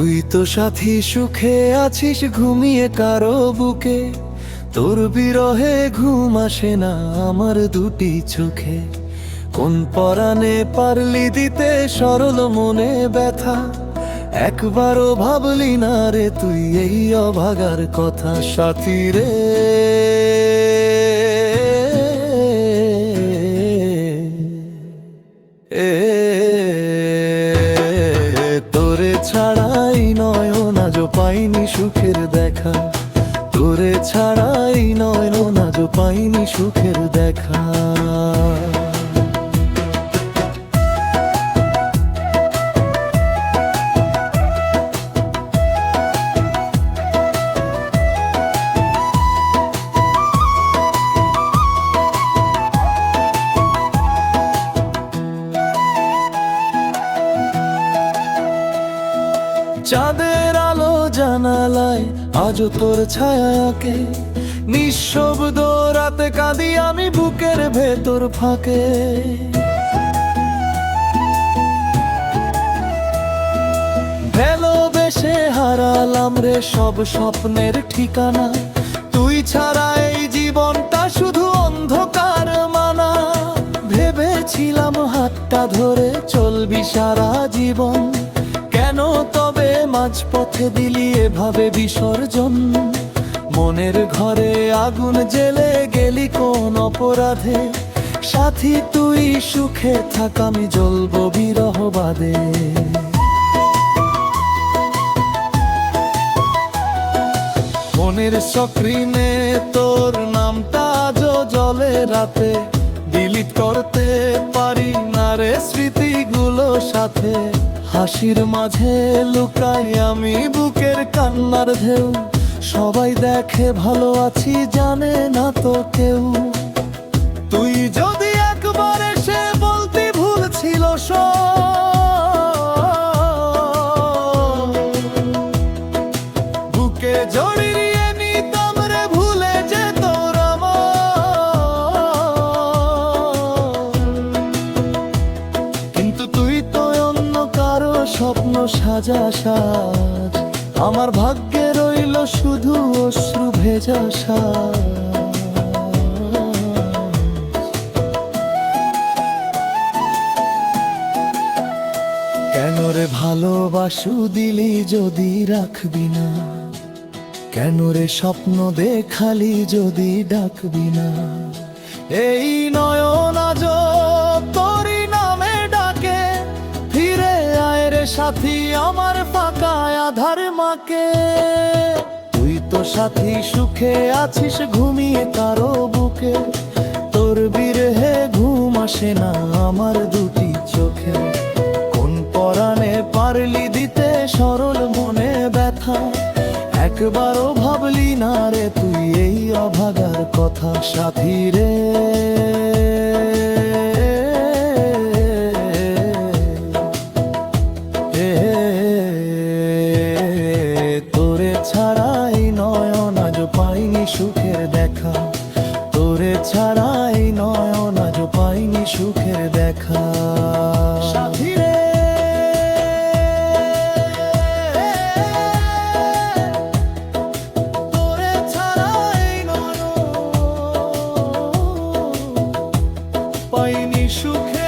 তুই তো সাথী সুখে আছিস ঘুমিয়ে কারো বুকে, তোর বিরহে ঘুম আসে না আমার দুটি চোখে। কোন পরাণে পারলি দিতে সরল মনে ব্যথা, একবারও ভাবলি না রে তুই এই অভাগার কথা। সাথী রে তোরে ছাড়াই নয়ন আজ পাইনি সুখের দেখা, তোরে ছাড়াই নয়ন আজ পাইনি সুখের দেখা। চাঁদের আলো জানালায় আজও তোর ছায়াকে, নিঃশব্দ রাতে কাঁদি আমি বুকের ভেতর ফাঁকে। ভালোবেসে হারালাম রে সব স্বপ্নের ঠিকানা, তুই ছাড়া এই জীবনটা শুধু অন্ধকার মানা। ভেবেছিলাম হাতটা ধরে চলবি সারা জীবন, কেন তবে মাঝপথে দিলি এভাবে বিসর্জন? মনের ঘরে আগুন জ্বেলে গেলি কোন অপরাধে? সাথী তুই সুখে থাক আমি জ্বলব বিরহ বাদে। মনের স্ক্রিনে তোর নামটা আজও জ্বলে রাতে, ডিলিট করতে পারি না রে স্মৃতিগুলো সাথে। হাসির মাঝে লুকাই আমি বুকের কান্নার ঢেউ, সবাই দেখে ভালো আছি জানে না তো কেউ। তুই যদি একবার এসে বলতি ভুল ছিল বুকে জড়িয়ে নিতাম রে ভুলে যেত কিন্তু তুই তো অন্য কারো স্বপ্ন সাজা সাজ, আমার ভাগ্যে রইল শুধু অশ্রু ভেজা সাজ। কেন রে ভালোবাসু দিলি যদি রাখবি না, কেন রে স্বপ্ন দেখালি যদি ডাকবি না? এই নয়ন আজ তোরই নামে ডাকে, ফিরে আয় রে সাথী আমার ফাঁকা আধার মাকে। তুই তো সাথী সুখে আছিস ঘুমিয়ে কারো বুকে, তোর বিরহে ঘুম আসে না আমার দুটি চোখে। কোন পরাণে পারলি দিতে সরল মনে ব্যথা, একবারও ভাবলি না রে তুই এই অভাগার কথা। সাথী রে তোরে ছাড়াই নয়ন আজ পাইনি সুখের দেখা, তোরে ছাড়াই নয়ন আজ পাইনি সুখের দেখা। সাথী রে তোরে ছাড়াই নয়ন পাইনি সুখের